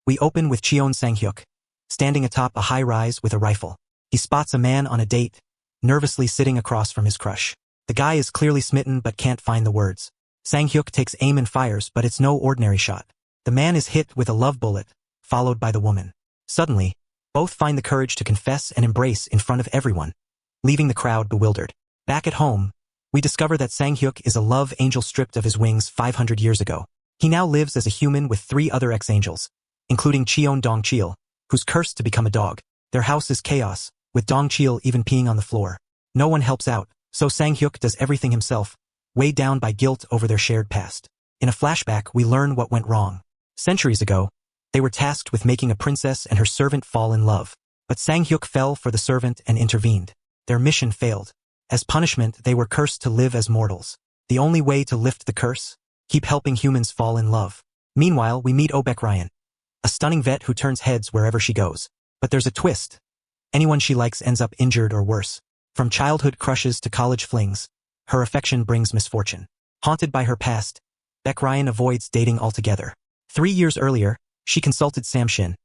We open with Cheon Sang-hyuk, standing atop a high-rise with a rifle. He spots a man on a date, nervously sitting across from his crush. The guy is clearly smitten but can't find the words. Sang-hyuk takes aim and fires, but it's no ordinary shot. The man is hit with a love bullet, followed by the woman. Suddenly, both find the courage to confess and embrace in front of everyone, leaving the crowd bewildered. Back at home, we discover that Sang-hyuk is a love angel stripped of his wings 500 years ago. He now lives as a human with 3 other ex-angels, including Cheon Dong-chil, who's cursed to become a dog. Their house is chaos, with Dong-chil even peeing on the floor. No one helps out, so Sang-hyuk does everything himself, weighed down by guilt over their shared past. In a flashback, we learn what went wrong. Centuries ago, they were tasked with making a princess and her servant fall in love. But Sang-hyuk fell for the servant and intervened. Their mission failed. As punishment, they were cursed to live as mortals. The only way to lift the curse? Keep helping humans fall in love. Meanwhile, we meet Oh Baek-ryan, a stunning vet who turns heads wherever she goes. But there's a twist. Anyone she likes ends up injured or worse. From childhood crushes to college flings, her affection brings misfortune. Haunted by her past, Baek-ryan avoids dating altogether. 3 years earlier, she consulted Sam Shin,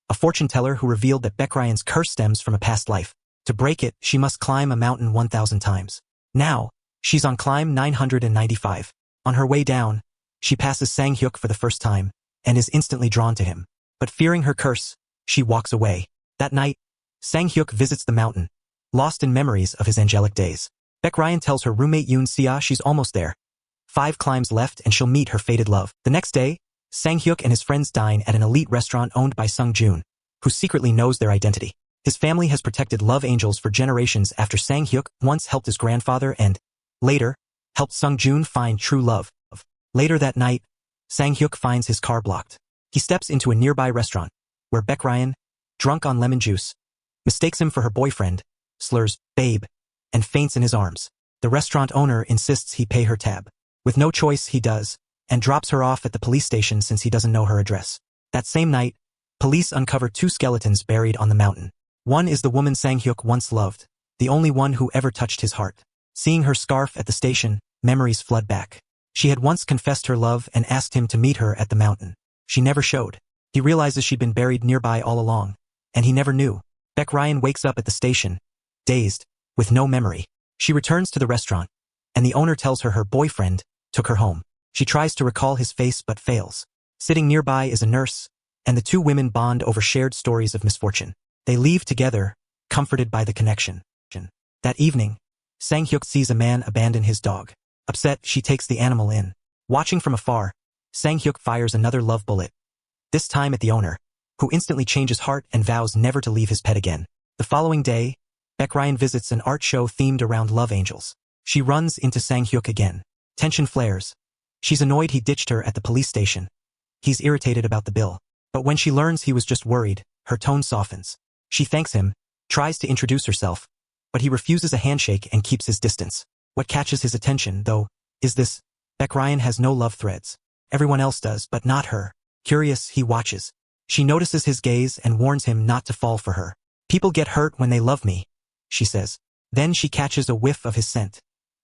a fortune teller who revealed that Baek-ryan's curse stems from a past life. To break it, she must climb a mountain 1,000 times. Now, she's on climb 995. On her way down, she passes Sang-hyuk for the first time, and is instantly drawn to him. But fearing her curse, she walks away. That night, Sang-hyuk visits the mountain, lost in memories of his angelic days. Baek-ryan tells her roommate Yoon Sia she's almost there. 5 climbs left and she'll meet her fated love. The next day, Sang-hyuk and his friends dine at an elite restaurant owned by Sung-joon, who secretly knows their identity. His family has protected love angels for generations after Sang-hyuk once helped his grandfather and, later, helped Sung-joon find true love. Later that night, Sang-hyuk finds his car blocked. He steps into a nearby restaurant, where Baek-ryan, drunk on lemon juice, mistakes him for her boyfriend, slurs, babe, and faints in his arms. The restaurant owner insists he pay her tab. With no choice, he does, and drops her off at the police station since he doesn't know her address. That same night, police uncover 2 skeletons buried on the mountain. One is the woman Sang-hyuk once loved, the only one who ever touched his heart. Seeing her scarf at the station, memories flood back. She had once confessed her love and asked him to meet her at the mountain. She never showed. He realizes she'd been buried nearby all along, and he never knew. Baek-ryan wakes up at the station, dazed, with no memory. She returns to the restaurant, and the owner tells her her boyfriend took her home. She tries to recall his face but fails. Sitting nearby is a nurse, and the 2 women bond over shared stories of misfortune. They leave together, comforted by the connection. That evening, Sang-hyuk sees a man abandon his dog. Upset, she takes the animal in. Watching from afar, Sang-hyuk fires another love bullet, this time at the owner, who instantly changes heart and vows never to leave his pet again. The following day, Baek-ryan visits an art show themed around love angels. She runs into Sang-hyuk again. Tension flares. She's annoyed he ditched her at the police station. He's irritated about the bill. But when she learns he was just worried, her tone softens. She thanks him, tries to introduce herself, but he refuses a handshake and keeps his distance. What catches his attention, though, is this: Baek-ryan has no love threads. Everyone else does, but not her. Curious, he watches. She notices his gaze and warns him not to fall for her. People get hurt when they love me, she says. Then she catches a whiff of his scent.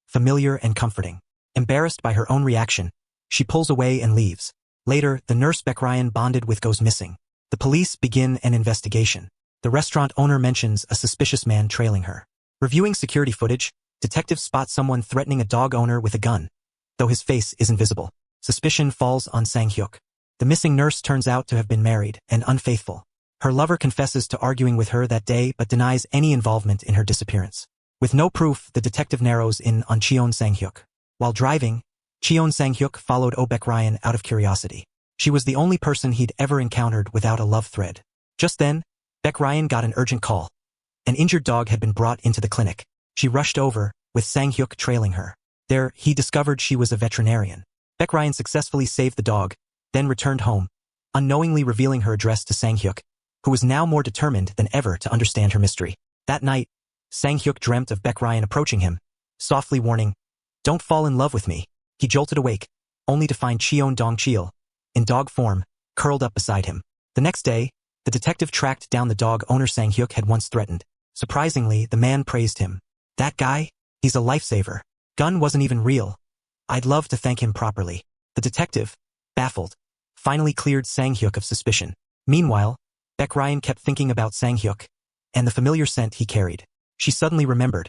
Familiar and comforting. Embarrassed by her own reaction, she pulls away and leaves. Later, the nurse Baek-ryan bonded with goes missing. The police begin an investigation. The restaurant owner mentions a suspicious man trailing her. Reviewing security footage, detectives spot someone threatening a dog owner with a gun, though his face isn't visible. Suspicion falls on Sang-hyuk. The missing nurse turns out to have been married and unfaithful. Her lover confesses to arguing with her that day but denies any involvement in her disappearance. With no proof, the detective narrows in on Cheon Sang-hyuk. While driving, Cheon Sang-hyuk followed Oh Baek-ryan out of curiosity. She was the only person he'd ever encountered without a love thread. Just then, Baek-ryan got an urgent call. An injured dog had been brought into the clinic. She rushed over, with Sang-hyuk trailing her. There, he discovered she was a veterinarian. Baek-ryan successfully saved the dog, then returned home, unknowingly revealing her address to Sang-hyuk, who was now more determined than ever to understand her mystery. That night, Sang-hyuk dreamt of Baek-ryan approaching him, softly warning, "Don't fall in love with me." He jolted awake, only to find Cheon Dong-chil, in dog form, curled up beside him. The next day, the detective tracked down the dog owner Sang-hyuk had once threatened. Surprisingly, the man praised him. "That guy? He's a lifesaver. Gun wasn't even real. I'd love to thank him properly." The detective, baffled, finally cleared Sang-hyuk of suspicion. Meanwhile, Baek Ryan kept thinking about Sang Hyuk and the familiar scent he carried. She suddenly remembered.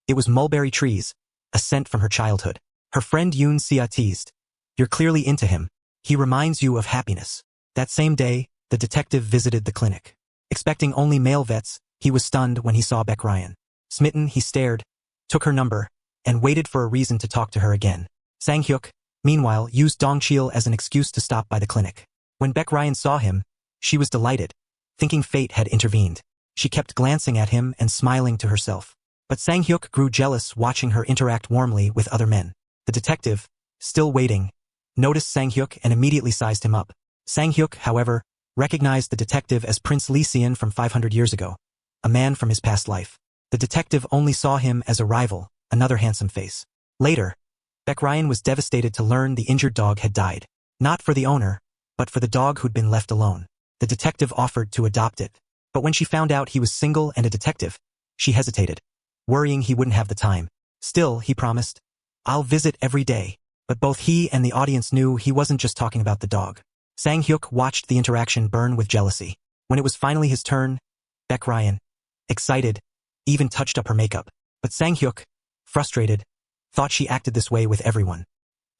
It was mulberry trees, a scent from her childhood. Her friend Yoon Sia teased. You're clearly into him. He reminds you of happiness. That same day, the detective visited the clinic. Expecting only male vets, he was stunned when he saw Baek Ryan. Smitten, he stared, took her number, and waited for a reason to talk to her again. Sang Hyuk, meanwhile, used Dong Cheol as an excuse to stop by the clinic. When Baek Ryan saw him, she was delighted, thinking fate had intervened. She kept glancing at him and smiling to herself. But Sang Hyuk grew jealous watching her interact warmly with other men. The detective, still waiting, noticed Sang Hyuk and immediately sized him up. Sang Hyuk, however, recognized the detective as Prince Lee Seon from 500 years ago, a man from his past life. The detective only saw him as a rival, another handsome face. Later, Baek Ryan was devastated to learn the injured dog had died. Not for the owner, but for the dog who'd been left alone. The detective offered to adopt it. But when she found out he was single and a detective, she hesitated, worrying he wouldn't have the time. Still, he promised, I'll visit every day. But both he and the audience knew he wasn't just talking about the dog. Sang Hyuk watched the interaction burn with jealousy. When it was finally his turn, Baek Ryan, excited, even touched up her makeup. But Sang Hyuk, frustrated, thought she acted this way with everyone.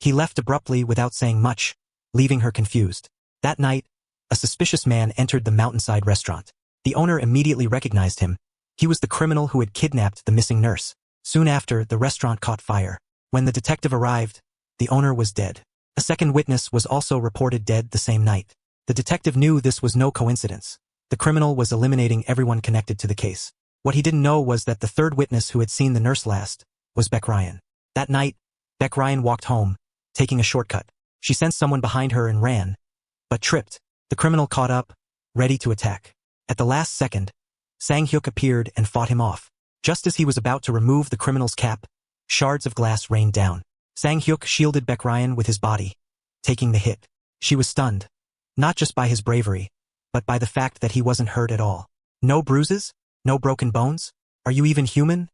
He left abruptly without saying much, leaving her confused. That night, a suspicious man entered the mountainside restaurant. The owner immediately recognized him. He was the criminal who had kidnapped the missing nurse. Soon after, the restaurant caught fire. When the detective arrived, the owner was dead. A second witness was also reported dead the same night. The detective knew this was no coincidence. The criminal was eliminating everyone connected to the case. What he didn't know was that the third witness who had seen the nurse last was Baek Ryan. That night, Baek Ryan walked home, taking a shortcut. She sensed someone behind her and ran, but tripped. The criminal caught up, ready to attack. At the last second, Sang Hyuk appeared and fought him off. Just as he was about to remove the criminal's cap, shards of glass rained down. Sang Hyuk shielded Baek Ryan with his body, taking the hit. She was stunned, not just by his bravery, but by the fact that he wasn't hurt at all. No bruises? No broken bones? Are you even human?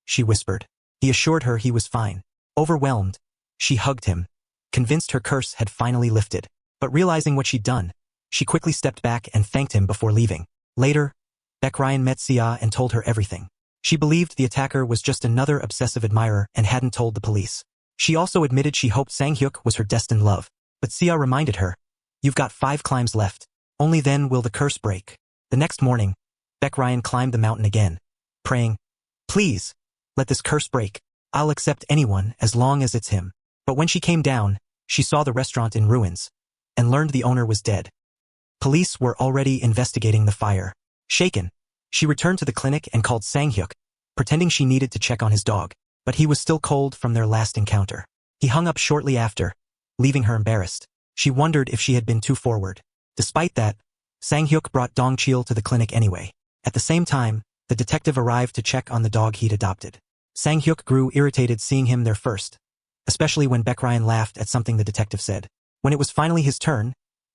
She whispered. He assured her he was fine. Overwhelmed, she hugged him, convinced her curse had finally lifted. But realizing what she'd done, she quickly stepped back and thanked him before leaving. Later, Baek Ryan met Sia and told her everything. She believed the attacker was just another obsessive admirer and hadn't told the police. She also admitted she hoped Sang Hyuk was her destined love. But Sia reminded her, you've got 5 climbs left. Only then will the curse break. The next morning, Baek Ryan climbed the mountain again, praying, please, let this curse break. I'll accept anyone as long as it's him. But when she came down, she saw the restaurant in ruins, and learned the owner was dead. Police were already investigating the fire. Shaken, she returned to the clinic and called Sang Hyuk, pretending she needed to check on his dog. But he was still cold from their last encounter. He hung up shortly after, leaving her embarrassed. She wondered if she had been too forward. Despite that, Sang Hyuk brought Dong Cheol to the clinic anyway. At the same time, the detective arrived to check on the dog he'd adopted. Sang Hyuk grew irritated seeing him there first, especially when Baek Ryan laughed at something the detective said. When it was finally his turn,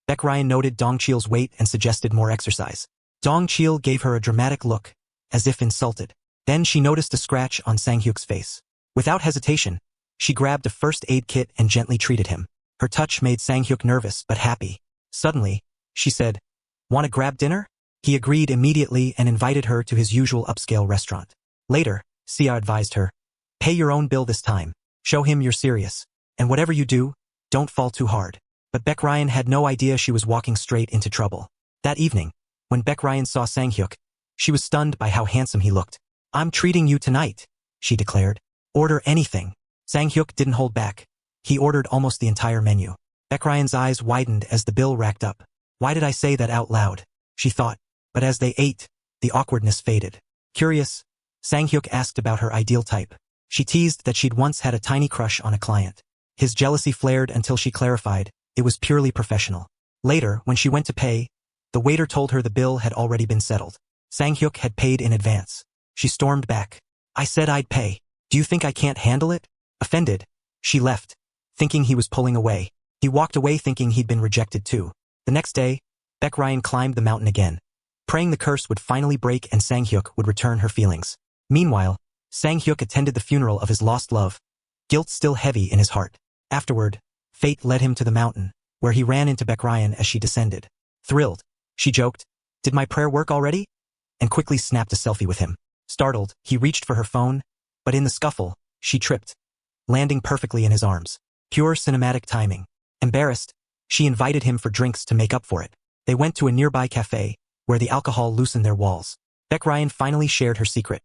Baek Ryan noted Dong Cheol's weight and suggested more exercise. Dong Cheol gave her a dramatic look, as if insulted. Then she noticed a scratch on Sang Hyuk's face. Without hesitation, she grabbed a first aid kit and gently treated him. Her touch made Sang Hyuk nervous but happy. Suddenly, she said, "Want to grab dinner?" He agreed immediately and invited her to his usual upscale restaurant. Later, Sia advised her, "Pay your own bill this time. Show him you're serious. And whatever you do, don't fall too hard." But Baek Ryan had no idea she was walking straight into trouble. That evening, when Baek Ryan saw Sang Hyuk, she was stunned by how handsome he looked. "I'm treating you tonight," she declared. "Order anything." Sang Hyuk didn't hold back. He ordered almost the entire menu. Baek Ryan's eyes widened as the bill racked up. Why did I say that out loud? She thought. But as they ate, the awkwardness faded. Curious, Sang Hyuk asked about her ideal type. She teased that she'd once had a tiny crush on a client. His jealousy flared until she clarified it was purely professional. Later, when she went to pay, the waiter told her the bill had already been settled. Sang Hyuk had paid in advance. She stormed back. "I said I'd pay. Do you think I can't handle it?" Offended, she left, thinking he was pulling away. He walked away thinking he'd been rejected too. The next day, Baek Ryan climbed the mountain again, praying the curse would finally break and Sang Hyuk would return her feelings. Meanwhile, Sang Hyuk attended the funeral of his lost love, guilt still heavy in his heart. Afterward, fate led him to the mountain, where he ran into Baek Ryan as she descended. Thrilled, she joked. Did my prayer work already? And quickly snapped a selfie with him. Startled, he reached for her phone, but in the scuffle, she tripped, landing perfectly in his arms. Pure cinematic timing. Embarrassed, she invited him for drinks to make up for it. They went to a nearby cafe, where the alcohol loosened their walls. Beck Ryan finally shared her secret.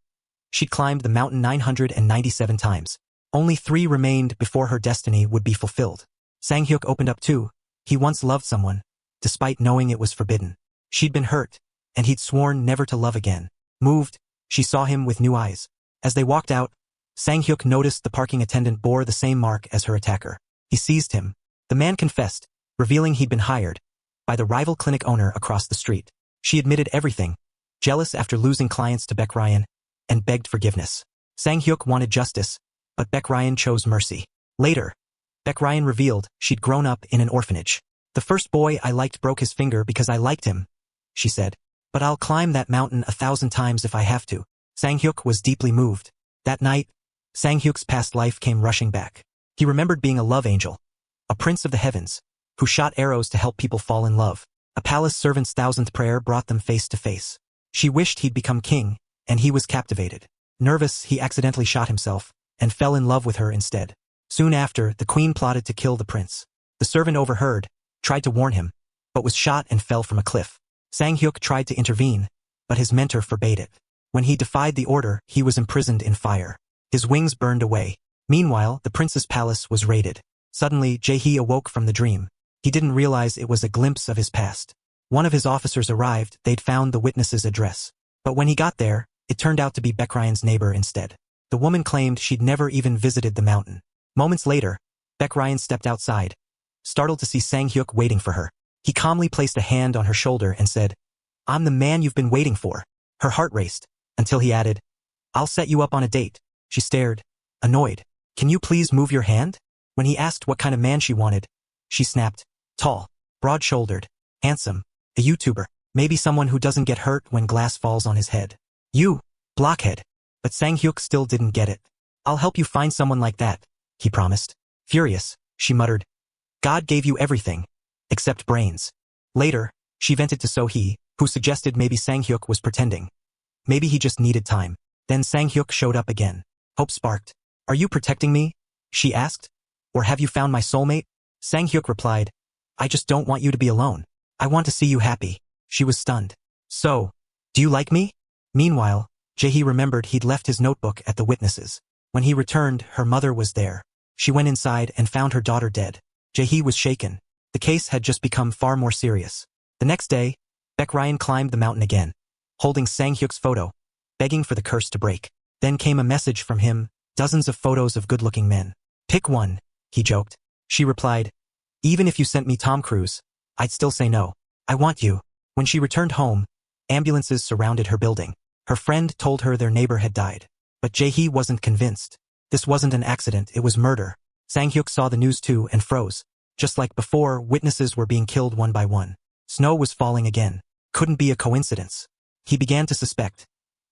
She'd climbed the mountain 997 times. Only 3 remained before her destiny would be fulfilled. Sang-hyuk opened up too. He once loved someone, despite knowing it was forbidden. She'd been hurt, and he'd sworn never to love again. Moved, she saw him with new eyes. As they walked out, Sang-hyuk noticed the parking attendant bore the same mark as her attacker. He seized him. The man confessed, revealing he'd been hired by the rival clinic owner across the street. She admitted everything, jealous after losing clients to Beck Ryan, and begged forgiveness. Sang-hyuk wanted justice, but Beck Ryan chose mercy. Later, Beck Ryan revealed she'd grown up in an orphanage. The first boy I liked broke his finger because I liked him, she said. But I'll climb that mountain 1,000 times if I have to. Sang-hyuk was deeply moved. That night, Sang-hyuk's past life came rushing back. He remembered being a love angel, a prince of the heavens, who shot arrows to help people fall in love. A palace servant's 1,000th prayer brought them face to face. She wished he'd become king, and he was captivated. Nervous, he accidentally shot himself, and fell in love with her instead. Soon after, the queen plotted to kill the prince. The servant overheard, tried to warn him, but was shot and fell from a cliff. Sang-hyuk tried to intervene, but his mentor forbade it. When he defied the order, he was imprisoned in fire. His wings burned away. Meanwhile, the prince's palace was raided. Suddenly, Jae-hee awoke from the dream. He didn't realize it was a glimpse of his past. One of his officers arrived. They'd found the witness's address. But when he got there, it turned out to be Beck Ryan's neighbor instead. The woman claimed she'd never even visited the mountain. Moments later, Beck Ryan stepped outside, startled to see Sang-hyuk waiting for her. He calmly placed a hand on her shoulder and said, "I'm the man you've been waiting for." Her heart raced, until he added, "I'll set you up on a date." She stared, annoyed. "Can you please move your hand?" When he asked what kind of man she wanted, she snapped, "Tall, broad-shouldered, handsome, a YouTuber, maybe someone who doesn't get hurt when glass falls on his head." "You, blockhead." But Sang-hyuk still didn't get it. "I'll help you find someone like that," he promised. Furious, she muttered, "God gave you everything, except brains." Later, she vented to So-hee, who suggested maybe Sang-hyuk was pretending. Maybe he just needed time. Then Sang-hyuk showed up again. Hope sparked. "Are you protecting me?" she asked. "Or have you found my soulmate?" Sang-hyuk replied, "I just don't want you to be alone. I want to see you happy." She was stunned. "So, do you like me?" Meanwhile, Jae-hee remembered he'd left his notebook at the witnesses. When he returned, her mother was there. She went inside and found her daughter dead. Jae-hee was shaken. The case had just become far more serious. The next day, Beck Ryan climbed the mountain again, holding Sang-hyuk's photo, begging for the curse to break. Then came a message from him, dozens of photos of good-looking men. "Pick one," he joked. She replied, "Even if you sent me Tom Cruise, I'd still say no. I want you." When she returned home, ambulances surrounded her building. Her friend told her their neighbor had died. But Jae-hee wasn't convinced. This wasn't an accident, it was murder. Sang-hyuk saw the news too and froze. Just like before, witnesses were being killed one by one. Snow was falling again. Couldn't be a coincidence. He began to suspect.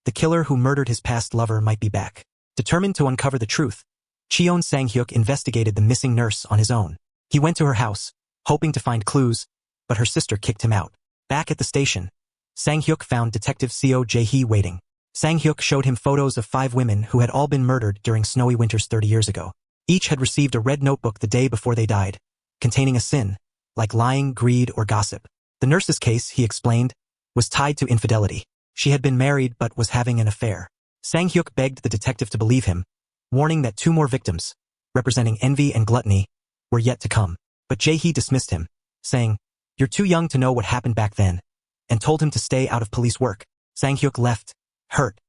The killer who murdered his past lover might be back. Determined to uncover the truth, Cheon Sang-hyuk investigated the missing nurse on his own. He went to her house, hoping to find clues, but her sister kicked him out. Back at the station, Sang-hyuk found Detective Seo Jae-hee waiting. Sang-hyuk showed him photos of 5 women who had all been murdered during snowy winters 30 years ago. Each had received a red notebook the day before they died, containing a sin, like lying, greed, or gossip. The nurse's case, he explained, was tied to infidelity. She had been married but was having an affair. Sang-hyuk begged the detective to believe him, warning that 2 more victims, representing envy and gluttony, were yet to come. But Jae-hee dismissed him, saying, "You're too young to know what happened back then," and told him to stay out of police work. Sang-hyuk left, hurt.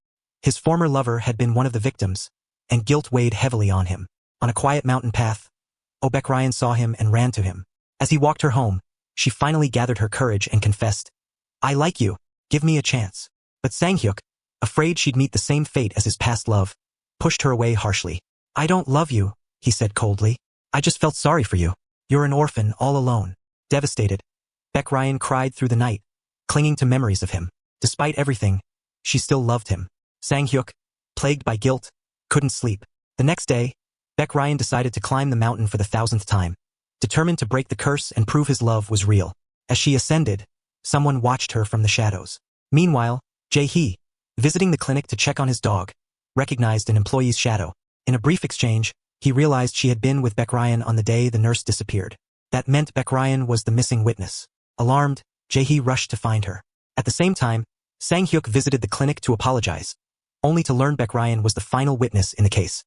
His former lover had been one of the victims, and guilt weighed heavily on him. On a quiet mountain path, Beck Ryan saw him and ran to him. As he walked her home, she finally gathered her courage and confessed, "I like you, give me a chance." But Sang-hyuk, afraid she'd meet the same fate as his past love, pushed her away harshly. "I don't love you," he said coldly. "I just felt sorry for you. You're an orphan all alone." Devastated, Beck Ryan cried through the night, clinging to memories of him. Despite everything, she still loved him. Sang-hyuk, plagued by guilt, couldn't sleep. The next day, Beck Ryan decided to climb the mountain for the 1,000th time, determined to break the curse and prove his love was real. As she ascended, Someone watched her from the shadows. Meanwhile, Jae-hee, visiting the clinic to check on his dog, recognized an employee's shadow. In a brief exchange, he realized she had been with Baek Ryan on the day the nurse disappeared. That meant Baek Ryan was the missing witness. Alarmed, Jae-hee rushed to find her. At the same time, Sang-hyuk visited the clinic to apologize, only to learn Baek Ryan was the final witness in the case.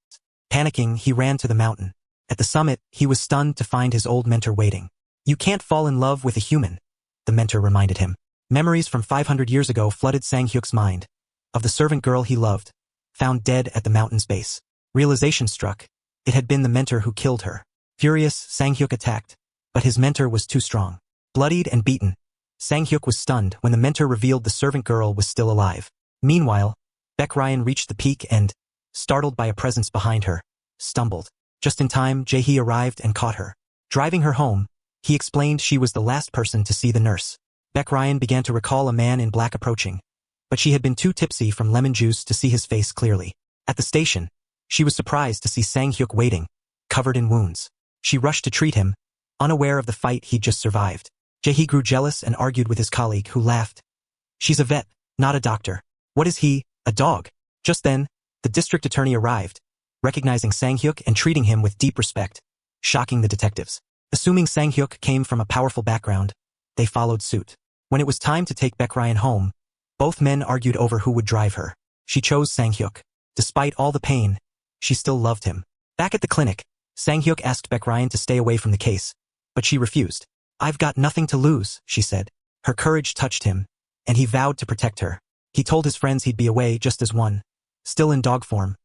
Panicking, he ran to the mountain. At the summit, he was stunned to find his old mentor waiting. "You can't fall in love with a human," the mentor reminded him. Memories from 500 years ago flooded Sang-hyuk's mind, of the servant girl he loved, found dead at the mountain's base. Realization struck. It had been the mentor who killed her. Furious, Sang-hyuk attacked, but his mentor was too strong. Bloodied and beaten, Sang-hyuk was stunned when the mentor revealed the servant girl was still alive. Meanwhile, Baek Ryan reached the peak and, startled by a presence behind her, stumbled. Just in time, Jae-hee arrived and caught her. Driving her home, he explained she was the last person to see the nurse. Baek Ryan began to recall a man in black approaching, but she had been too tipsy from lemon juice to see his face clearly. At the station, she was surprised to see Sang-hyuk waiting, covered in wounds. She rushed to treat him, unaware of the fight he'd just survived. Jae-hee grew jealous and argued with his colleague, who laughed. "She's a vet, not a doctor. What is he, a dog?" Just then, the district attorney arrived, recognizing Sang-hyuk and treating him with deep respect, shocking the detectives. Assuming Sang-hyuk came from a powerful background, they followed suit. When it was time to take Baek Ryan home, both men argued over who would drive her. She chose Sang-hyuk. Despite all the pain, she still loved him. Back at the clinic, Sang-hyuk asked Baek Ryan to stay away from the case, but she refused. "I've got nothing to lose," she said. Her courage touched him, and he vowed to protect her. He told his friends he'd be away just as one, still in dog form,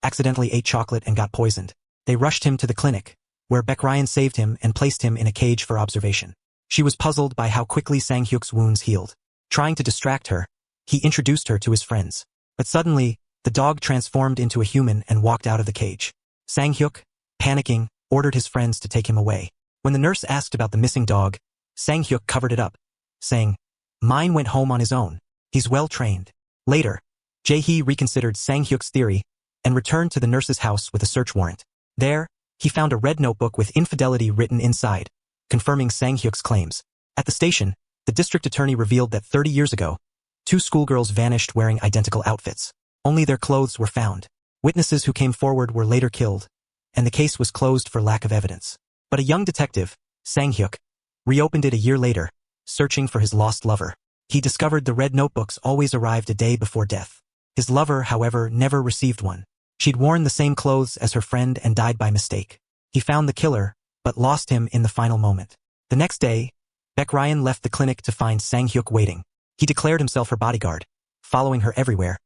accidentally ate chocolate and got poisoned. They rushed him to the clinic, where Baek Ryan saved him and placed him in a cage for observation. She was puzzled by how quickly Sang-hyuk's wounds healed. Trying to distract her, he introduced her to his friends. But suddenly, the dog transformed into a human and walked out of the cage. Sang-hyuk, panicking, ordered his friends to take him away. When the nurse asked about the missing dog, Sang-hyuk covered it up, saying, "Mine went home on his own. He's well trained." Later, Jae-hee reconsidered Sang-hyuk's theory and returned to the nurse's house with a search warrant. There, he found a red notebook with infidelity written inside, confirming Sang-hyuk's claims. At the station, the district attorney revealed that 30 years ago, 2 schoolgirls vanished wearing identical outfits. Only their clothes were found. Witnesses who came forward were later killed, and the case was closed for lack of evidence. But a young detective, Sang-hyuk, reopened it a year later, searching for his lost lover. He discovered the red notebooks always arrived a day before death. His lover, however, never received one. She'd worn the same clothes as her friend and died by mistake. He found the killer, but lost him in the final moment. The next day, Baek Ryan left the clinic to find Sang-hyuk waiting. He declared himself her bodyguard, following her everywhere,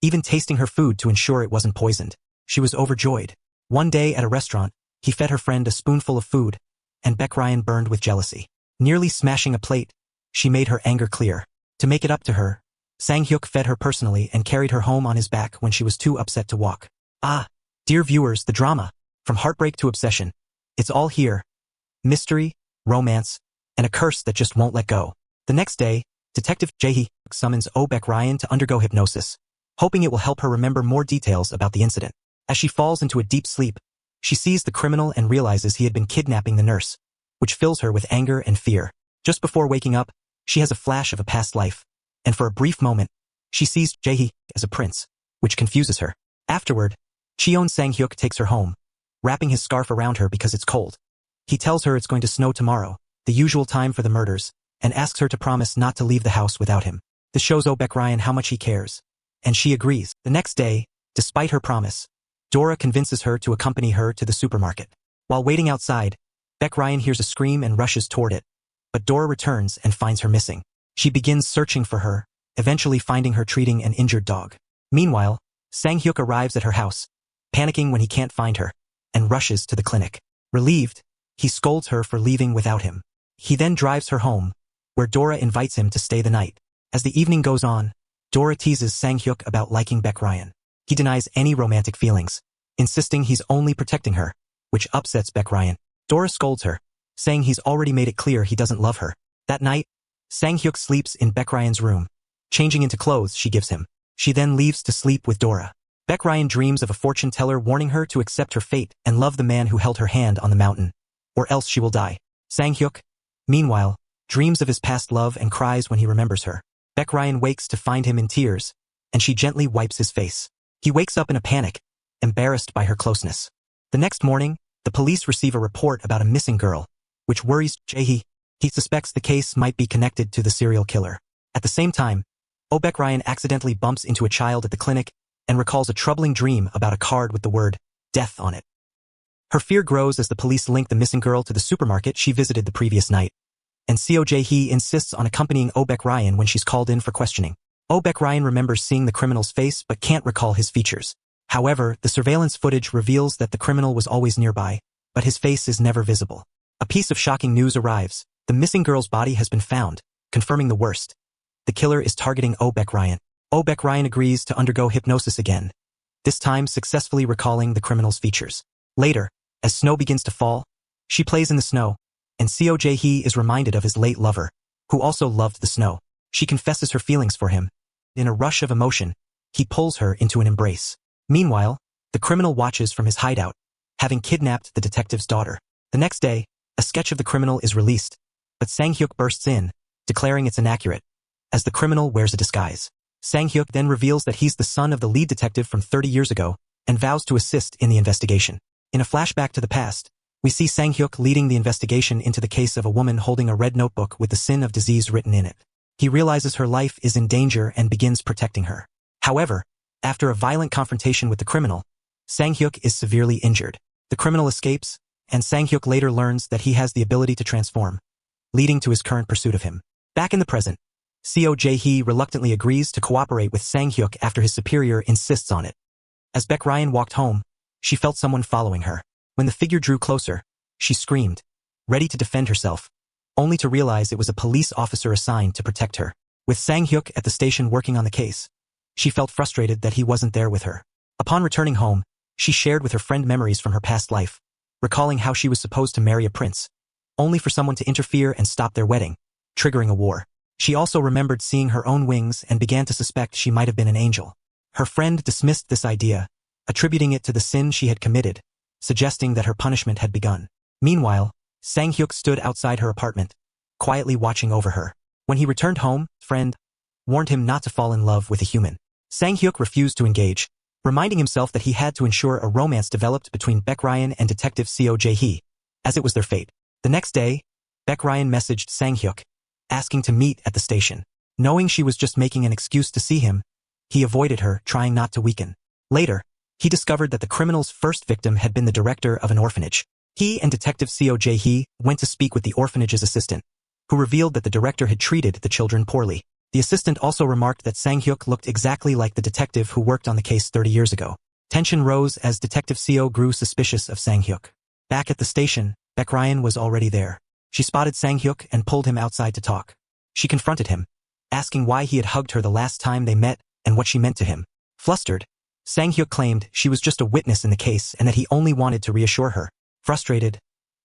even tasting her food to ensure it wasn't poisoned. She was overjoyed. One day at a restaurant, he fed her friend a spoonful of food, and Baek Ryan burned with jealousy. Nearly smashing a plate, she made her anger clear. To make it up to her, Sang-hyuk fed her personally and carried her home on his back when she was too upset to walk. Ah, dear viewers, the drama, from heartbreak to obsession, it's all here. Mystery, romance, and a curse that just won't let go. The next day, Detective Jae-hee summons Baek Ryan to undergo hypnosis, hoping it will help her remember more details about the incident. As she falls into a deep sleep, she sees the criminal and realizes he had been kidnapping the nurse, which fills her with anger and fear. Just before waking up, she has a flash of a past life, and for a brief moment, she sees Jae-hee as a prince, which confuses her. Afterward, Cheon Sang-hyuk takes her home, wrapping his scarf around her because it's cold. He tells her it's going to snow tomorrow, the usual time for the murders, and asks her to promise not to leave the house without him. This shows Baek Ryan how much he cares, and she agrees. The next day, despite her promise, Dora convinces her to accompany her to the supermarket. While waiting outside, Baek Ryan hears a scream and rushes toward it, but Dora returns and finds her missing. She begins searching for her, eventually finding her treating an injured dog. Meanwhile, Sang-hyuk arrives at her house, panicking when he can't find her, and rushes to the clinic. Relieved, he scolds her for leaving without him. He then drives her home, where Dora invites him to stay the night. As the evening goes on, Dora teases Sang-hyuk about liking Baek Ryan. He denies any romantic feelings, insisting he's only protecting her, which upsets Baek Ryan. Dora scolds her, saying he's already made it clear he doesn't love her. That night, Sang-hyuk sleeps in Baek Ryan's room, changing into clothes she gives him. She then leaves to sleep with Dora. Baek Ryan dreams of a fortune teller warning her to accept her fate and love the man who held her hand on the mountain, or else she will die. Sang-hyuk, meanwhile, dreams of his past love and cries when he remembers her. Beck Ryan wakes to find him in tears, and she gently wipes his face. He wakes up in a panic, embarrassed by her closeness. The next morning, the police receive a report about a missing girl, which worries Jae-hee. He suspects the case might be connected to the serial killer. At the same time, Beck Ryan accidentally bumps into a child at the clinic and recalls a troubling dream about a card with the word death on it. Her fear grows as the police link the missing girl to the supermarket she visited the previous night, and Seo Jae-hee insists on accompanying Beck Ryan when she's called in for questioning. Beck Ryan remembers seeing the criminal's face but can't recall his features. However, the surveillance footage reveals that the criminal was always nearby, but his face is never visible. A piece of shocking news arrives. The missing girl's body has been found, confirming the worst. The killer is targeting Beck Ryan. Beck Ryan agrees to undergo hypnosis again, this time successfully recalling the criminal's features. Later, as snow begins to fall, she plays in the snow, and Seo Jae-hee is reminded of his late lover, who also loved the snow. She confesses her feelings for him. In a rush of emotion, he pulls her into an embrace. Meanwhile, the criminal watches from his hideout, having kidnapped the detective's daughter. The next day, a sketch of the criminal is released, but Sang-hyuk bursts in, declaring it's inaccurate, as the criminal wears a disguise. Sang-hyuk then reveals that he's the son of the lead detective from 30 years ago and vows to assist in the investigation. In a flashback to the past, we see Sang-hyuk leading the investigation into the case of a woman holding a red notebook with the sin of disease written in it. He realizes her life is in danger and begins protecting her. However, after a violent confrontation with the criminal, Sang-hyuk is severely injured. The criminal escapes, and Sang-hyuk later learns that he has the ability to transform, leading to his current pursuit of him. Back in the present, Seo Jae-hee reluctantly agrees to cooperate with Sang-hyuk after his superior insists on it. As Beck Ryan walked home, she felt someone following her. When the figure drew closer, she screamed, ready to defend herself, only to realize it was a police officer assigned to protect her. With Sang-hyuk at the station working on the case, she felt frustrated that he wasn't there with her. Upon returning home, she shared with her friend memories from her past life, recalling how she was supposed to marry a prince, only for someone to interfere and stop their wedding, triggering a war. She also remembered seeing her own wings and began to suspect she might have been an angel. Her friend dismissed this idea, attributing it to the sin she had committed, suggesting that her punishment had begun. Meanwhile, Sang-hyuk stood outside her apartment, quietly watching over her. When he returned home, friend warned him not to fall in love with a human. Sang-hyuk refused to engage, reminding himself that he had to ensure a romance developed between Beck Ryan and Detective Seo Jae-hee, as it was their fate. The next day, Beck Ryan messaged Sang-hyuk, asking to meet at the station. Knowing she was just making an excuse to see him, he avoided her, trying not to weaken. Later, he discovered that the criminal's first victim had been the director of an orphanage. He and Detective Seo Jae-hee went to speak with the orphanage's assistant, who revealed that the director had treated the children poorly. The assistant also remarked that Sang-hyuk looked exactly like the detective who worked on the case 30 years ago. Tension rose as Detective Seo grew suspicious of Sang-hyuk. Back at the station, Beck Ryan was already there. She spotted Sang-hyuk and pulled him outside to talk. She confronted him, asking why he had hugged her the last time they met and what she meant to him. Flustered, Sang-hyuk claimed she was just a witness in the case and that he only wanted to reassure her. Frustrated,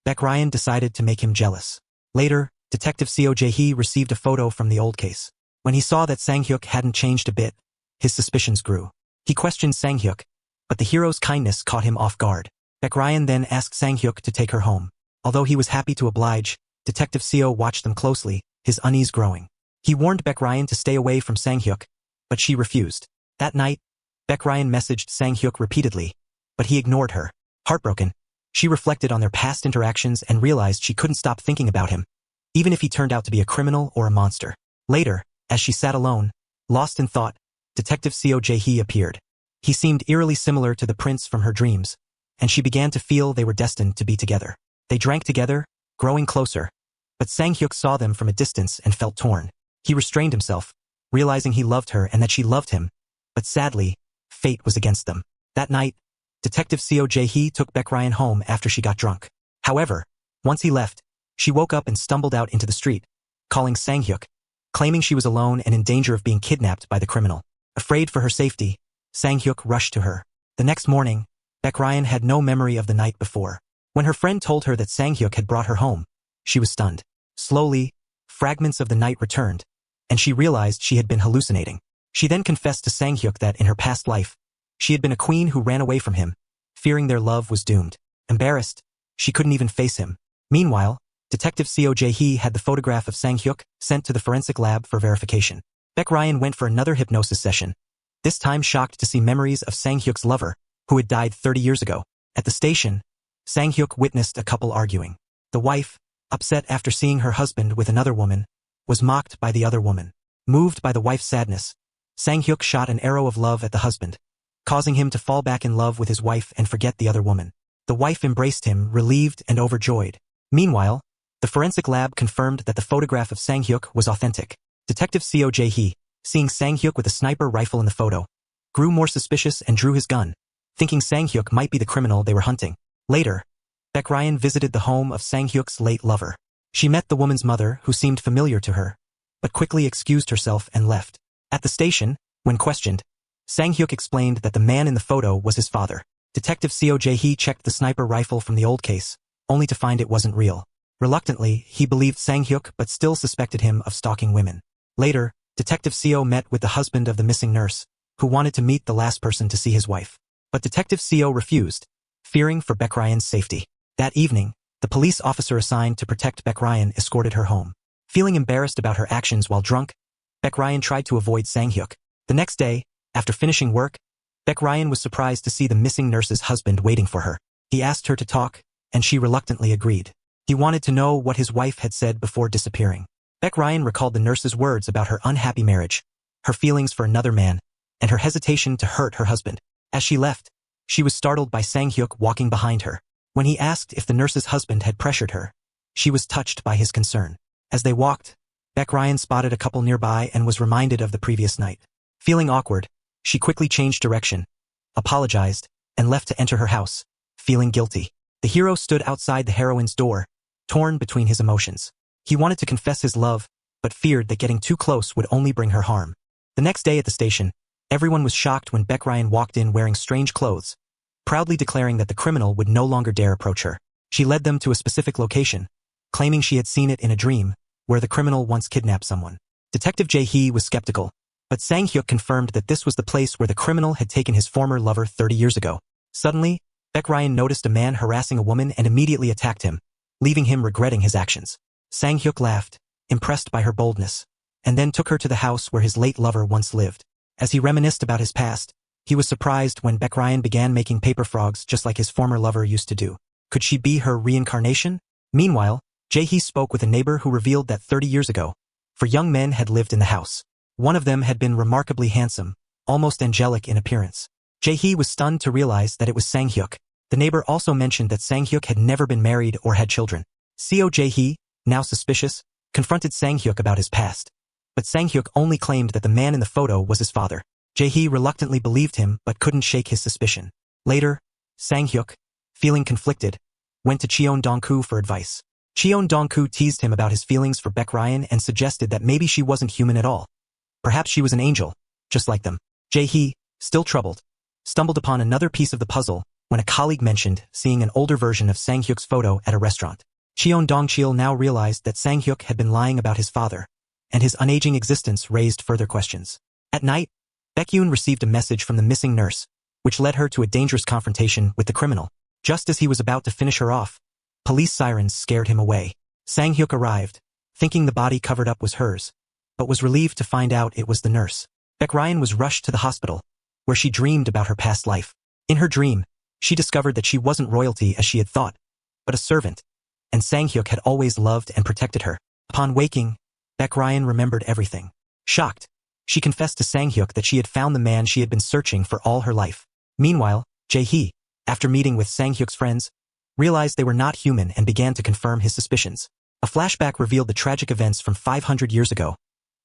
Beck Ryan decided to make him jealous. Later, Detective Seo Jae-hee received a photo from the old case. When he saw that Sang-hyuk hadn't changed a bit, his suspicions grew. He questioned Sang-hyuk, but the hero's kindness caught him off guard. Beck Ryan then asked Sang-hyuk to take her home. Although he was happy to oblige, Detective Seo watched them closely, his unease growing. He warned Beck Ryan to stay away from Sang-hyuk, but she refused. That night, Beck Ryan messaged Sang-hyuk repeatedly, but he ignored her. Heartbroken, she reflected on their past interactions and realized she couldn't stop thinking about him, even if he turned out to be a criminal or a monster. Later, as she sat alone, lost in thought, Detective Seo Jae-hee appeared. He seemed eerily similar to the prince from her dreams, and she began to feel they were destined to be together. They drank together, growing closer, but Sang-hyuk saw them from a distance and felt torn. He restrained himself, realizing he loved her and that she loved him, but sadly, fate was against them. That night, Detective Seo Jae-hee took Beck Ryan home after she got drunk. However, once he left, she woke up and stumbled out into the street, calling Sang-hyuk, claiming she was alone and in danger of being kidnapped by the criminal. Afraid for her safety, Sang-hyuk rushed to her. The next morning, Beck Ryan had no memory of the night before. When her friend told her that Sang-hyuk had brought her home, she was stunned. Slowly, fragments of the night returned, and she realized she had been hallucinating. She then confessed to Sang-hyuk that in her past life, she had been a queen who ran away from him, fearing their love was doomed. Embarrassed, she couldn't even face him. Meanwhile, Detective Seo Jae-hee had the photograph of Sang-hyuk sent to the forensic lab for verification. Baek Ryan went for another hypnosis session, this time shocked to see memories of Sang-hyuk's lover, who had died 30 years ago. At the station, Sang-hyuk witnessed a couple arguing. The wife, upset after seeing her husband with another woman, was mocked by the other woman. Moved by the wife's sadness, Sang-hyuk shot an arrow of love at the husband, causing him to fall back in love with his wife and forget the other woman. The wife embraced him, relieved and overjoyed. Meanwhile, the forensic lab confirmed that the photograph of Sang-hyuk was authentic. Detective Seo Jae-hee, seeing Sang-hyuk with a sniper rifle in the photo, grew more suspicious and drew his gun, thinking Sang-hyuk might be the criminal they were hunting. Later, Baek Ryan visited the home of Sang-hyuk's late lover. She met the woman's mother, who seemed familiar to her, but quickly excused herself and left. At the station, when questioned, Sang-hyuk explained that the man in the photo was his father. Detective Seo Jae-hee checked the sniper rifle from the old case, only to find it wasn't real. Reluctantly, he believed Sang-hyuk but still suspected him of stalking women. Later, Detective Seo met with the husband of the missing nurse, who wanted to meet the last person to see his wife. But Detective Seo refused, fearing for Baek Ryan's safety. That evening, the police officer assigned to protect Baek Ryan escorted her home. Feeling embarrassed about her actions while drunk, Baek Ryan tried to avoid Sang-hyuk. The next day, after finishing work, Baek Ryan was surprised to see the missing nurse's husband waiting for her. He asked her to talk, and she reluctantly agreed. He wanted to know what his wife had said before disappearing. Baek Ryan recalled the nurse's words about her unhappy marriage, her feelings for another man, and her hesitation to hurt her husband. As she left, she was startled by Sang-hyuk walking behind her. When he asked if the nurse's husband had pressured her, she was touched by his concern. As they walked, Baek Ryan spotted a couple nearby and was reminded of the previous night. Feeling awkward, she quickly changed direction, apologized, and left to enter her house, feeling guilty. The hero stood outside the heroine's door, torn between his emotions. He wanted to confess his love, but feared that getting too close would only bring her harm. The next day at the station, everyone was shocked when Baek Ryan walked in wearing strange clothes, proudly declaring that the criminal would no longer dare approach her. She led them to a specific location, claiming she had seen it in a dream, where the criminal once kidnapped someone. Detective Jae-hee was skeptical, but Sang-hyuk confirmed that this was the place where the criminal had taken his former lover 30 years ago. Suddenly, Baek Ryan noticed a man harassing a woman and immediately attacked him, leaving him regretting his actions. Sang-hyuk laughed, impressed by her boldness, and then took her to the house where his late lover once lived. As he reminisced about his past, he was surprised when Baek Ryan began making paper frogs just like his former lover used to do. Could she be her reincarnation? Meanwhile, Jae-hee spoke with a neighbor who revealed that 30 years ago, 4 young men had lived in the house. One of them had been remarkably handsome, almost angelic in appearance. Jae-hee was stunned to realize that it was Sang-hyuk. The neighbor also mentioned that Sang-hyuk had never been married or had children. Seo Jae-hee, now suspicious, confronted Sang-hyuk about his past. But Sang-hyuk only claimed that the man in the photo was his father. Jae-hee reluctantly believed him but couldn't shake his suspicion. Later, Sang-hyuk, feeling conflicted, went to Cheon Dong-koo for advice. Cheon Dong-koo teased him about his feelings for Baek Ryan and suggested that maybe she wasn't human at all. Perhaps she was an angel, just like them. Jae-hee, still troubled, stumbled upon another piece of the puzzle when a colleague mentioned seeing an older version of Sang-hyuk's photo at a restaurant. Cheon Dong-chil now realized that Sang-hyuk had been lying about his father, and his unaging existence raised further questions. At night, Baek-yoon received a message from the missing nurse, which led her to a dangerous confrontation with the criminal. Just as he was about to finish her off, police sirens scared him away. Sang-hyuk arrived, thinking the body covered up was hers, but was relieved to find out it was the nurse. Baek Ryan was rushed to the hospital, where she dreamed about her past life. In her dream, she discovered that she wasn't royalty as she had thought, but a servant, and Sang-hyuk had always loved and protected her. Upon waking, Baek Ryan remembered everything. Shocked, she confessed to Sang-hyuk that she had found the man she had been searching for all her life. Meanwhile, Jae-hee, after meeting with Sang-hyuk's friends, realized they were not human and began to confirm his suspicions. A flashback revealed the tragic events from 500 years ago.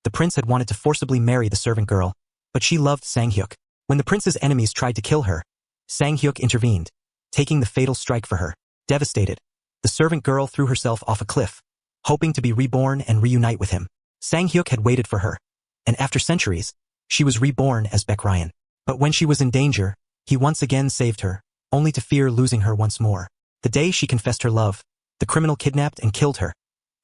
The prince had wanted to forcibly marry the servant girl, but she loved Sang-hyuk. When the prince's enemies tried to kill her, Sang-hyuk intervened, taking the fatal strike for her. Devastated, the servant girl threw herself off a cliff, hoping to be reborn and reunite with him. Sang-hyuk had waited for her, and after centuries, she was reborn as Baek Ryan. But when she was in danger, he once again saved her, only to fear losing her once more. The day she confessed her love, the criminal kidnapped and killed her,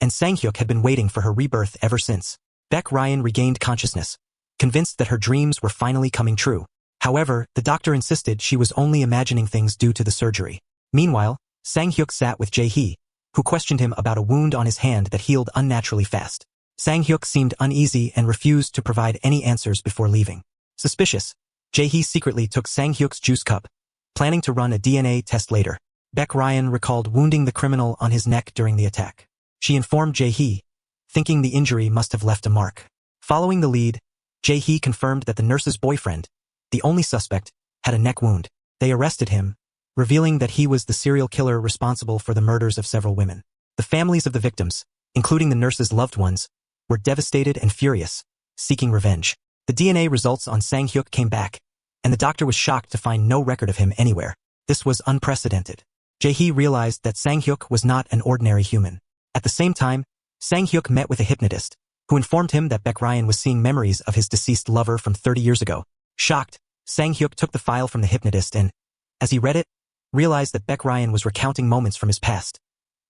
and Sang-hyuk had been waiting for her rebirth ever since. Baek Ryan regained consciousness, convinced that her dreams were finally coming true. However, the doctor insisted she was only imagining things due to the surgery. Meanwhile, Sang-hyuk sat with Jae-hee, who questioned him about a wound on his hand that healed unnaturally fast. Sang-hyuk seemed uneasy and refused to provide any answers before leaving. Suspicious, Jae-hee secretly took Sang-hyuk's juice cup, planning to run a DNA test later. Baek Ryan recalled wounding the criminal on his neck during the attack. She informed Jae-hee, thinking the injury must have left a mark. Following the lead, Jae-hee confirmed that the nurse's boyfriend, the only suspect, had a neck wound. They arrested him, revealing that he was the serial killer responsible for the murders of several women. The families of the victims, including the nurse's loved ones, were devastated and furious, seeking revenge. The DNA results on Sang-hyuk came back, and the doctor was shocked to find no record of him anywhere. This was unprecedented. Jae-hee realized that Sang-hyuk was not an ordinary human. At the same time, Sang-hyuk met with a hypnotist, who informed him that Baek Ryan was seeing memories of his deceased lover from 30 years ago. Shocked, Sang-hyuk took the file from the hypnotist and, as he read it, realized that Baek Ryan was recounting moments from his past.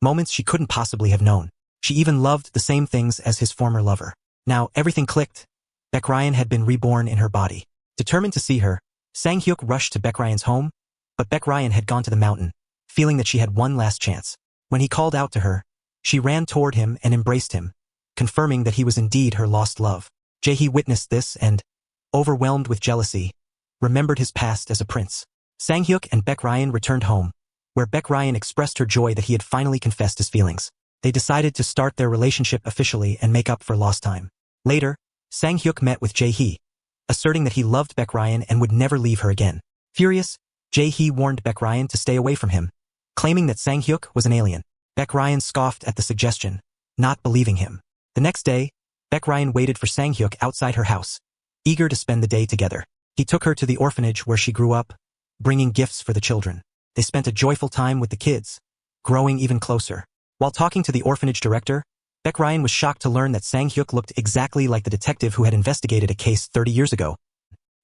Moments she couldn't possibly have known. She even loved the same things as his former lover. Now everything clicked. Baek Ryan had been reborn in her body. Determined to see her, Sang-hyuk rushed to Baek Ryan's home, but Baek Ryan had gone to the mountain, feeling that she had one last chance. When he called out to her, she ran toward him and embraced him, confirming that he was indeed her lost love. Jae-hee witnessed this and, overwhelmed with jealousy, remembered his past as a prince. Sang-hyuk and Baek Ryan returned home, where Baek Ryan expressed her joy that he had finally confessed his feelings. They decided to start their relationship officially and make up for lost time. Later, Sang-hyuk met with Jae-hee, asserting that he loved Baek Ryan and would never leave her again. Furious, Jae-hee warned Baek Ryan to stay away from him, claiming that Sang-hyuk was an alien. Baek Ryan scoffed at the suggestion, not believing him. The next day, Baek Ryan waited for Sang-hyuk outside her house, eager to spend the day together. He took her to the orphanage where she grew up, bringing gifts for the children. They spent a joyful time with the kids, growing even closer. While talking to the orphanage director, Baek Ryan was shocked to learn that Sang-hyuk looked exactly like the detective who had investigated a case 30 years ago.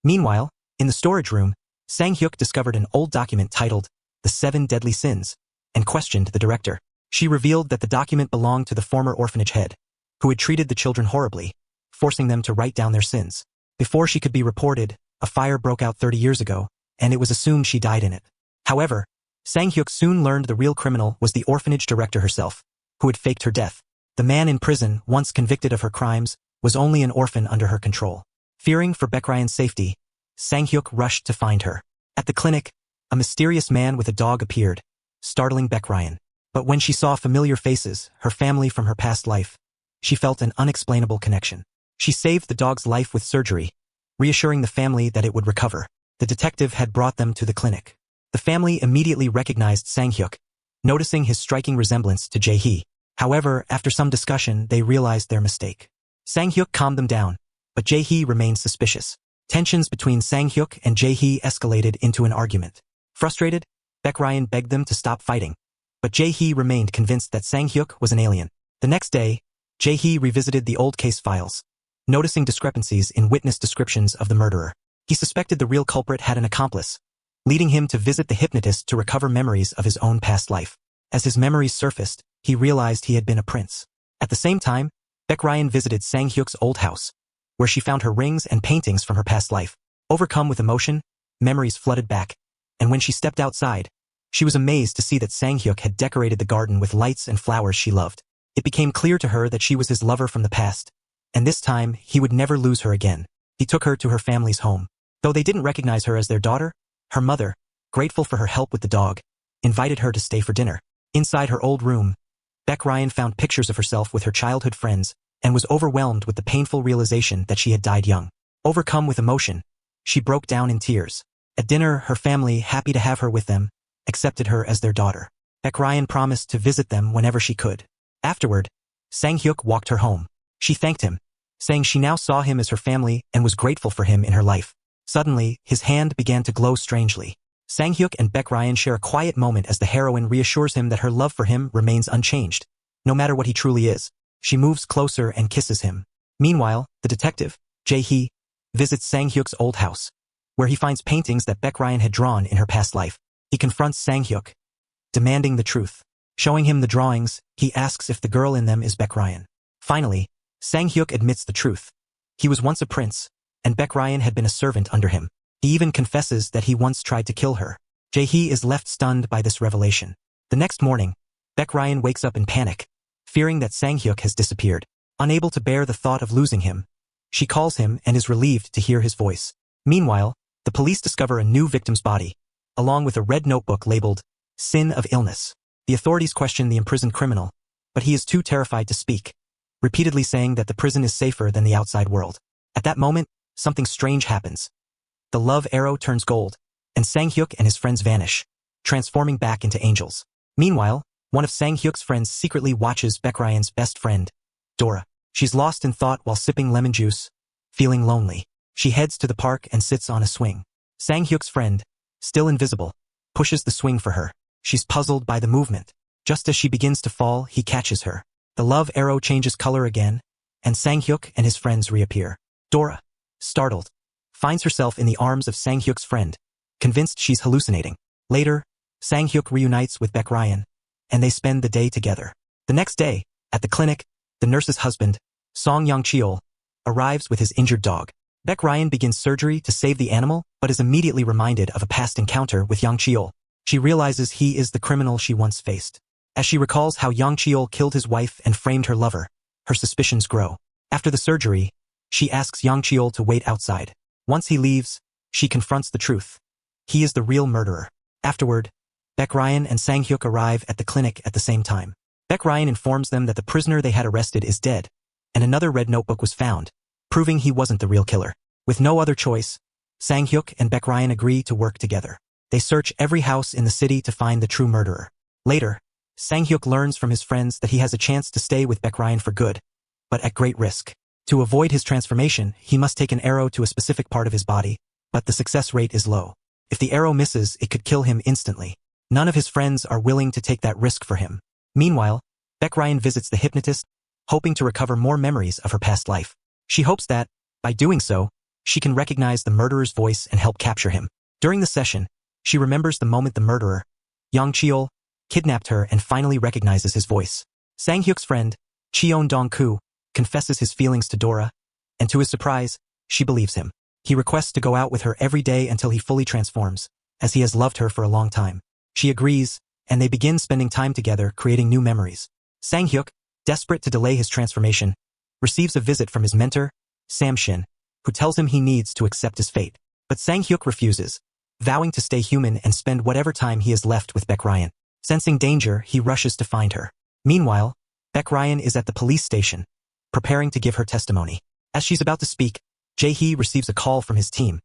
Meanwhile, in the storage room, Sang-hyuk discovered an old document titled The 7 Deadly Sins and questioned the director. She revealed that the document belonged to the former orphanage head, who had treated the children horribly, forcing them to write down their sins. Before she could be reported, a fire broke out 30 years ago, and it was assumed she died in it. However, Sang-hyuk soon learned the real criminal was the orphanage director herself, who had faked her death. The man in prison, once convicted of her crimes, was only an orphan under her control. Fearing for Baek Ryan's safety, Sang-hyuk rushed to find her. At the clinic, a mysterious man with a dog appeared, startling Baek Ryan. But when she saw familiar faces, her family from her past life, she felt an unexplainable connection. She saved the dog's life with surgery, reassuring the family that it would recover. The detective had brought them to the clinic. The family immediately recognized Sang-hyuk, noticing his striking resemblance to Jae-hee. However, after some discussion, they realized their mistake. Sang-hyuk calmed them down, but Jae-hee remained suspicious. Tensions between Sang-hyuk and Jae-hee escalated into an argument. Frustrated, Baek Ryan begged them to stop fighting, but Jae-hee remained convinced that Sang-hyuk was an alien. The next day, Jae-hee revisited the old case files, noticing discrepancies in witness descriptions of the murderer. He suspected the real culprit had an accomplice, leading him to visit the hypnotist to recover memories of his own past life. As his memories surfaced, he realized he had been a prince. At the same time, Baek Ryan visited Sang-hyuk's old house, where she found her rings and paintings from her past life. Overcome with emotion, memories flooded back, and when she stepped outside, she was amazed to see that Sang-hyuk had decorated the garden with lights and flowers she loved. It became clear to her that she was his lover from the past, and this time he would never lose her again. He took her to her family's home. Though they didn't recognize her as their daughter, her mother, grateful for her help with the dog, invited her to stay for dinner. Inside her old room, Baek Ryan found pictures of herself with her childhood friends and was overwhelmed with the painful realization that she had died young. Overcome with emotion, she broke down in tears. At dinner, her family, happy to have her with them, accepted her as their daughter. Baek Ryan promised to visit them whenever she could. Afterward, Sang-hyuk walked her home. She thanked him, saying she now saw him as her family and was grateful for him in her life. Suddenly, his hand began to glow strangely. Sang-hyuk and Baek Ryan share a quiet moment as the heroine reassures him that her love for him remains unchanged, no matter what he truly is. She moves closer and kisses him. Meanwhile, the detective, Jae-hee, visits Sang-hyuk's old house, where he finds paintings that Baek Ryan had drawn in her past life. He confronts Sang-hyuk, demanding the truth. Showing him the drawings, he asks if the girl in them is Baek Ryan. Finally, Sang-hyuk admits the truth. He was once a prince, and Baek Ryan had been a servant under him. He even confesses that he once tried to kill her. Jae-hee is left stunned by this revelation. The next morning, Baek Ryan wakes up in panic, fearing that Sang-hyuk has disappeared. Unable to bear the thought of losing him, she calls him and is relieved to hear his voice. Meanwhile, the police discover a new victim's body, along with a red notebook labeled, Sin of Illness. The authorities question the imprisoned criminal, but he is too terrified to speak, repeatedly saying that the prison is safer than the outside world. At that moment, something strange happens. The love arrow turns gold, and Sang-hyuk and his friends vanish, transforming back into angels. Meanwhile, one of Sang-hyuk's friends secretly watches Baek Ryan's best friend, Dora. She's lost in thought while sipping lemon juice, feeling lonely. She heads to the park and sits on a swing. Sang-hyuk's friend, still invisible, pushes the swing for her. She's puzzled by the movement. Just as she begins to fall, he catches her. The love arrow changes color again, and Sang-hyuk and his friends reappear. Dora, startled, finds herself in the arms of Sang-hyuk's friend, convinced she's hallucinating. Later, Sang-hyuk reunites with Baek Ryan, and they spend the day together. The next day, at the clinic, the nurse's husband, Song Yang-cheol, arrives with his injured dog. Baek Ryan begins surgery to save the animal, but is immediately reminded of a past encounter with Yang-cheol. She realizes he is the criminal she once faced. As she recalls how Yang-cheol killed his wife and framed her lover, her suspicions grow. After the surgery, she asks Yang-cheol to wait outside. Once he leaves, she confronts the truth. He is the real murderer. Afterward, Baek Ryan and Sang-hyuk arrive at the clinic at the same time. Baek Ryan informs them that the prisoner they had arrested is dead, and another red notebook was found, proving he wasn't the real killer. With no other choice, Sang-hyuk and Baek Ryan agree to work together. They search every house in the city to find the true murderer. Later, Sang-hyuk learns from his friends that he has a chance to stay with Baek Ryan for good, but at great risk. To avoid his transformation, he must take an arrow to a specific part of his body, but the success rate is low. If the arrow misses, it could kill him instantly. None of his friends are willing to take that risk for him. Meanwhile, Baek Ryan visits the hypnotist, hoping to recover more memories of her past life. She hopes that, by doing so, she can recognize the murderer's voice and help capture him. During the session, she remembers the moment the murderer, Yang-cheol, kidnapped her and finally recognizes his voice. Sang-hyuk's friend, Cheon Dong-koo, confesses his feelings to Dora, and to his surprise, she believes him. He requests to go out with her every day until he fully transforms, as he has loved her for a long time. She agrees, and they begin spending time together creating new memories. Sang-hyuk, desperate to delay his transformation, receives a visit from his mentor, Sam-shin, who tells him he needs to accept his fate. But Sang-hyuk refuses, vowing to stay human and spend whatever time he has left with Baek Ryan. Sensing danger, he rushes to find her. Meanwhile, Baek Ryan is at the police station, preparing to give her testimony. As she's about to speak, Jae-hee receives a call from his team.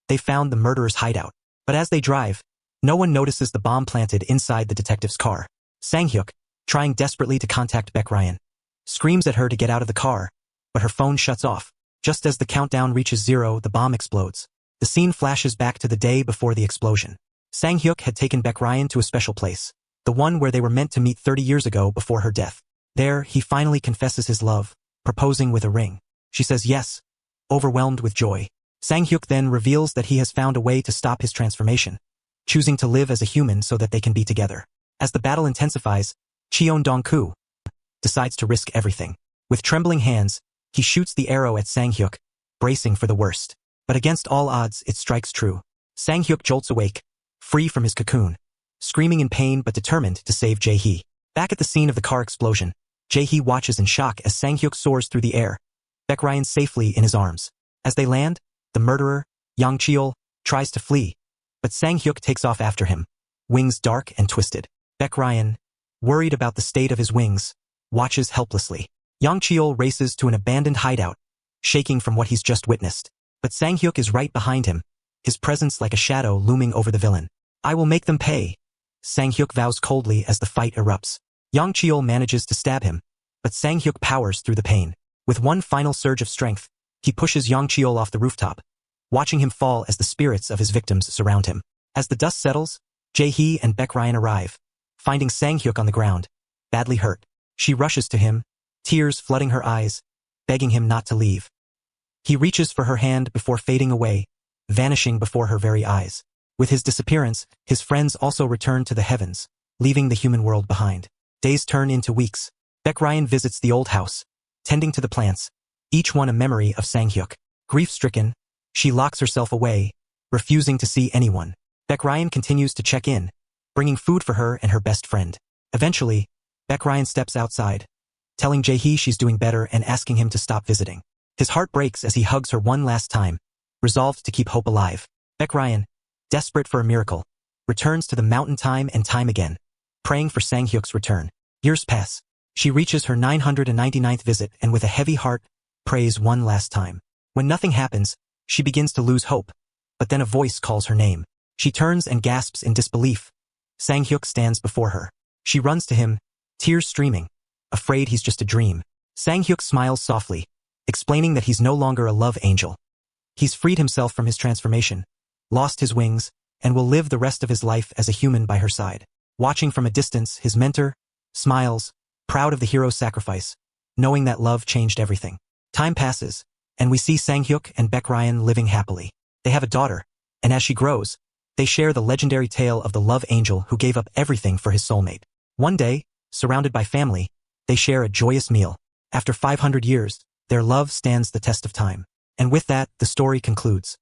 They found the murderer's hideout. But as they drive, no one notices the bomb planted inside the detective's car. Sang-hyuk, trying desperately to contact Baek Ryan, screams at her to get out of the car, but her phone shuts off. Just as the countdown reaches 0, the bomb explodes. The scene flashes back to the day before the explosion. Sang-hyuk had taken Baek Ryan to a special place, the one where they were meant to meet 30 years ago before her death. There, he finally confesses his love, proposing with a ring. She says yes, overwhelmed with joy. Sang-hyuk then reveals that he has found a way to stop his transformation, choosing to live as a human so that they can be together. As the battle intensifies, Cheon Dong-koo decides to risk everything. With trembling hands, he shoots the arrow at Sang-hyuk, bracing for the worst. But against all odds, it strikes true. Sang-hyuk jolts awake, free from his cocoon, screaming in pain but determined to save Jae-hee. Back at the scene of the car explosion, Jae-hee watches in shock as Sang-hyuk soars through the air, Baek Ryan safely in his arms. As they land, the murderer, Yang-cheol, tries to flee, but Sang-hyuk takes off after him, wings dark and twisted. Baek Ryan, worried about the state of his wings, watches helplessly. Yang-cheol races to an abandoned hideout, shaking from what he's just witnessed. But Sang-hyuk is right behind him, his presence like a shadow looming over the villain. I will make them pay, Sang-hyuk vows coldly as the fight erupts. Yang-cheol manages to stab him, but Sang-hyuk powers through the pain. With one final surge of strength, he pushes Yang-cheol off the rooftop, watching him fall as the spirits of his victims surround him. As the dust settles, Jae-hee and Baek Ryan arrive, finding Sang-hyuk on the ground, badly hurt. She rushes to him, tears flooding her eyes, begging him not to leave. He reaches for her hand before fading away, vanishing before her very eyes. With his disappearance, his friends also return to the heavens, leaving the human world behind. Days turn into weeks. Baek Ryan visits the old house, tending to the plants, each one a memory of Sang-hyuk. Grief-stricken, she locks herself away, refusing to see anyone. Baek Ryan continues to check in, bringing food for her and her best friend. Eventually, Beck Ryan steps outside, telling Jae-hee she's doing better and asking him to stop visiting. His heart breaks as he hugs her one last time, resolved to keep hope alive. Beck Ryan, desperate for a miracle, returns to the mountain time and time again, praying for Sang-hyuk's return. Years pass. She reaches her 999th visit and with a heavy heart, prays one last time. When nothing happens, she begins to lose hope, but then a voice calls her name. She turns and gasps in disbelief. Sang-hyuk stands before her. She runs to him, tears streaming, afraid he's just a dream. Sang-hyuk smiles softly, explaining that he's no longer a love angel. He's freed himself from his transformation, lost his wings, and will live the rest of his life as a human by her side. Watching from a distance, his mentor smiles, proud of the hero's sacrifice, knowing that love changed everything. Time passes, and we see Sang-hyuk and Beck Ryan living happily. They have a daughter, and as she grows, they share the legendary tale of the love angel who gave up everything for his soulmate. One day, surrounded by family, they share a joyous meal. After 500 years, their love stands the test of time. And with that, the story concludes.